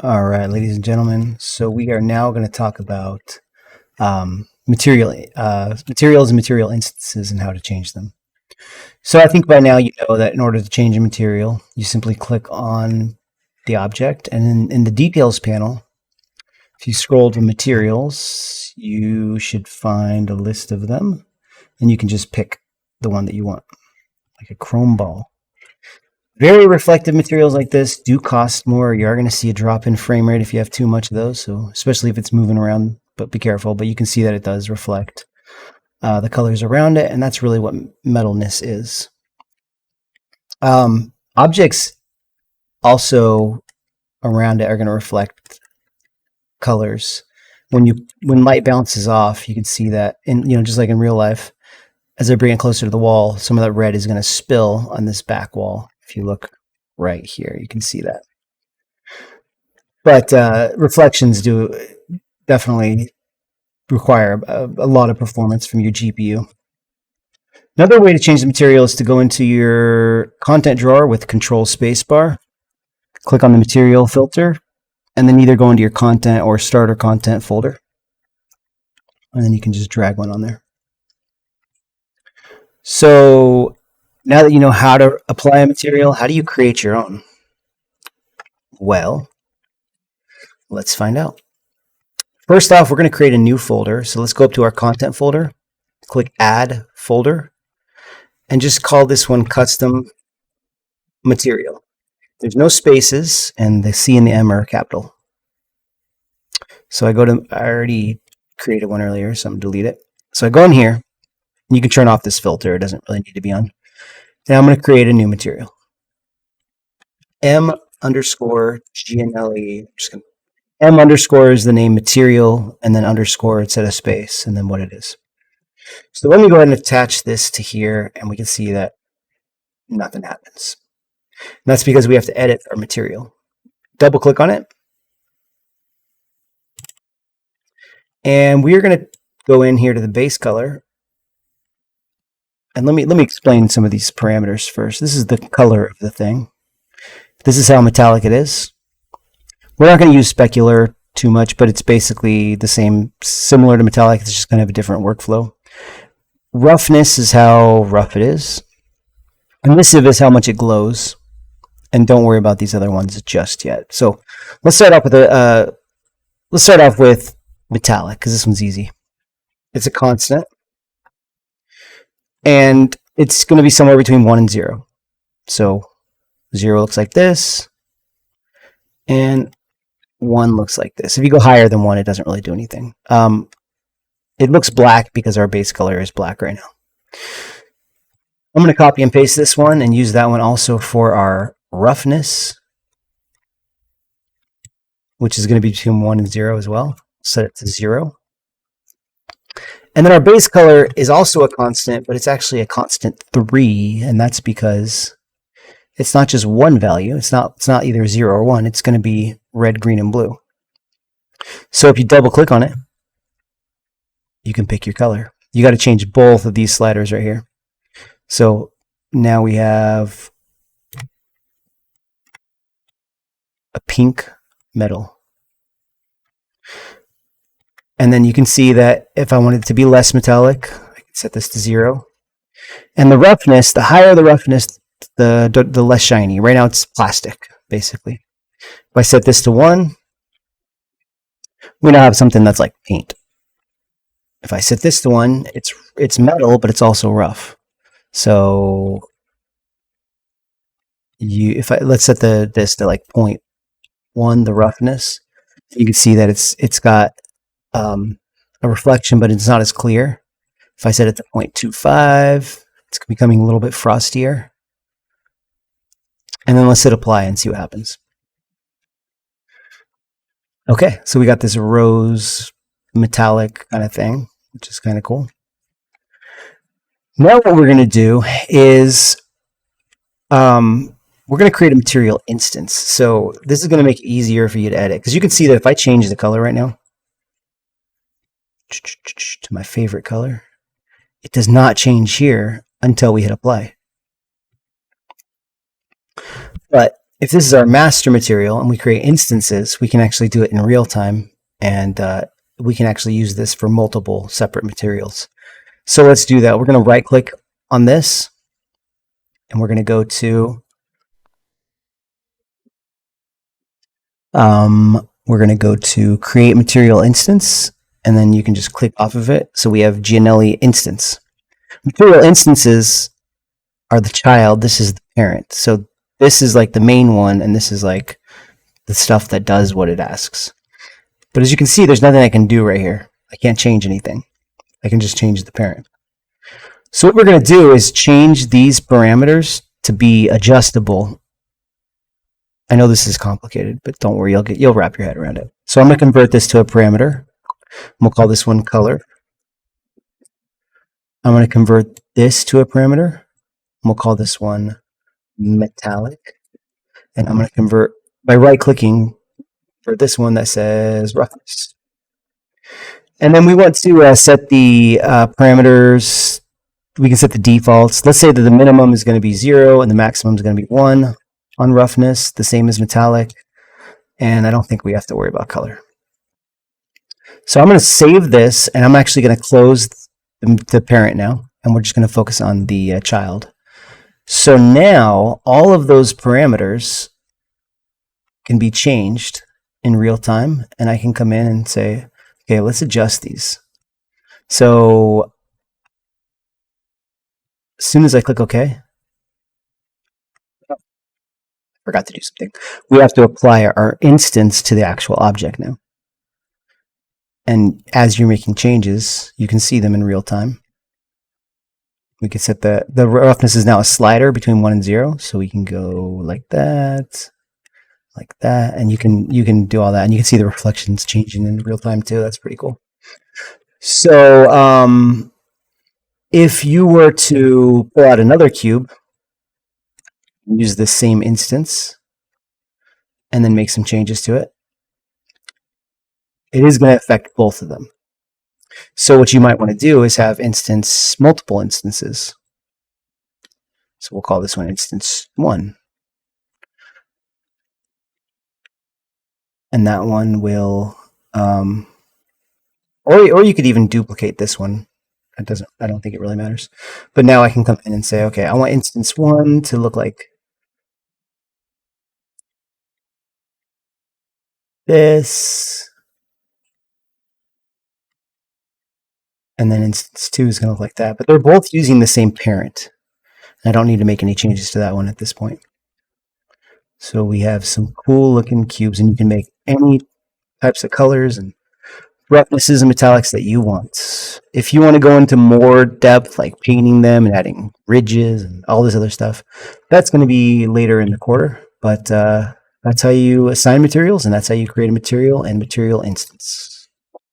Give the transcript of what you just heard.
All right, ladies and gentlemen. So we are now going to talk about materials and material instances and how to change them. So I think by now you know that in order to change a material, you simply click on the object, and in the details panel, if you scroll to materials, you should find a list of them, and you can just pick the one that you want, like a chrome ball. Very reflective materials like this do cost more. You are going to see a drop in frame rate if you have too much of those, so especially if it's moving around, but be careful. But you can see that it does reflect the colors around it, and that's really what metalness is. Objects also around it are going to reflect colors. When light bounces off, you can see that, just like in real life, as I bring it closer to the wall, some of that red is going to spill on this back wall. If you look right here, you can see that. But reflections do definitely require a lot of performance from your GPU. Another way to change the material is to go into your content drawer with Control Spacebar, click on the material filter, and then either go into your content or starter content folder. And then you can just drag one on there. So now that you know how to apply a material, how do you create your own? Well, let's find out. First off, we're going to create a new folder. So let's go up to our content folder, click Add Folder, and just call this one Custom Material. There's no spaces, and the C and the M are capital. So I already created one earlier, so I'm going to delete it. So I go in here, and you can turn off this filter. It doesn't really need to be on. Now I'm going to create a new material. M_GNLE. M underscore is the name material, and then underscore instead of space, and then what it is. So let me go ahead and attach this to here, and we can see that nothing happens. And that's because we have to edit our material. Double click on it. And we're going to go in here to the base color. And let me explain some of these parameters first. This is the color of the thing. This is how metallic it is. We're not going to use specular too much, but it's basically the same, similar to metallic. It's just going to have a different workflow. Roughness is how rough it is. Emissive is how much it glows. And don't worry about these other ones just yet. So let's start off with metallic, because this one's easy. It's a constant. And it's going to be somewhere between 1 and 0. So 0 looks like this, and 1 looks like this. If you go higher than 1, it doesn't really do anything. It looks black because our base color is black right now. I'm going to copy and paste this one and use that one also for our roughness, which is going to be between 1 and 0 as well. Set it to 0. And then our base color is also a constant, but it's actually a constant 3, and that's because it's not just one value. It's not either 0 or 1. It's going to be red, green, and blue. So if you double click on it, you can pick your color. You got to change both of these sliders right here. So now we have a pink metal. And then you can see that if I wanted it to be less metallic, I can set this to 0. And the roughness, the higher the roughness, the less shiny. Right now it's plastic, basically. If I set this to 1, we now have something that's like paint. If I set this to 1, it's metal, but it's also rough. So let's set this to like 0.1, the roughness, you can see that it's got a reflection, but it's not as clear. If I set it to 0.25, it's becoming a little bit frostier. And then let's hit apply and see what happens. Okay, so we got this rose metallic kind of thing, which is kind of cool. Now what we're going to do is we're going to create a material instance. So this is going to make it easier for you to edit, because you can see that if I change the color right now to my favorite color, it does not change here until we hit apply. But if this is our master material and we create instances, we can actually do it in real time, and we can actually use this for multiple separate materials. So let's do that. We're going to right click on this, and we're going to go to create material instance, and then you can just click off of it. So we have Gianelli instance. Material instances are the child. This is the parent. So this is like the main one, and this is like the stuff that does what it asks. But as you can see, there's nothing I can do right here. I can't change anything. I can just change the parent. So what we're going to do is change these parameters to be adjustable. I know this is complicated, but don't worry, you'll wrap your head around it. So I'm going to convert this to a parameter. We'll call this one color. I'm going to convert this to a parameter. We'll call this one metallic. And I'm going to convert by right-clicking for this one that says roughness. And then we want to set the parameters. We can set the defaults. Let's say that the minimum is going to be 0 and the maximum is going to be 1 on roughness, the same as metallic. And I don't think we have to worry about color. So I'm going to save this, and I'm actually going to close the parent now, and we're just going to focus on the child. So now all of those parameters can be changed in real time, and I can come in and say, okay, let's adjust these. So as soon as I click OK, I forgot to do something. We have to apply our instance to the actual object now. And as you're making changes, you can see them in real time. We can set the roughness is now a slider between 1 and 0, so we can go like that, and you can do all that, and you can see the reflections changing in real time too. That's pretty cool. So if you were to pull out another cube, use the same instance, and then make some changes to it, it is going to affect both of them. So what you might want to do is have multiple instances. So we'll call this one instance 1. And that one will, or you could even duplicate this one. I don't think it really matters. But now I can come in and say, okay, I want instance 1 to look like this. And then instance 2 is going to look like that. But they're both using the same parent. I don't need to make any changes to that one at this point. So we have some cool looking cubes, and you can make any types of colors and roughnesses and metallics that you want. If you want to go into more depth, like painting them and adding ridges and all this other stuff, that's going to be later in the quarter. But that's how you assign materials, and that's how you create a material and material instance.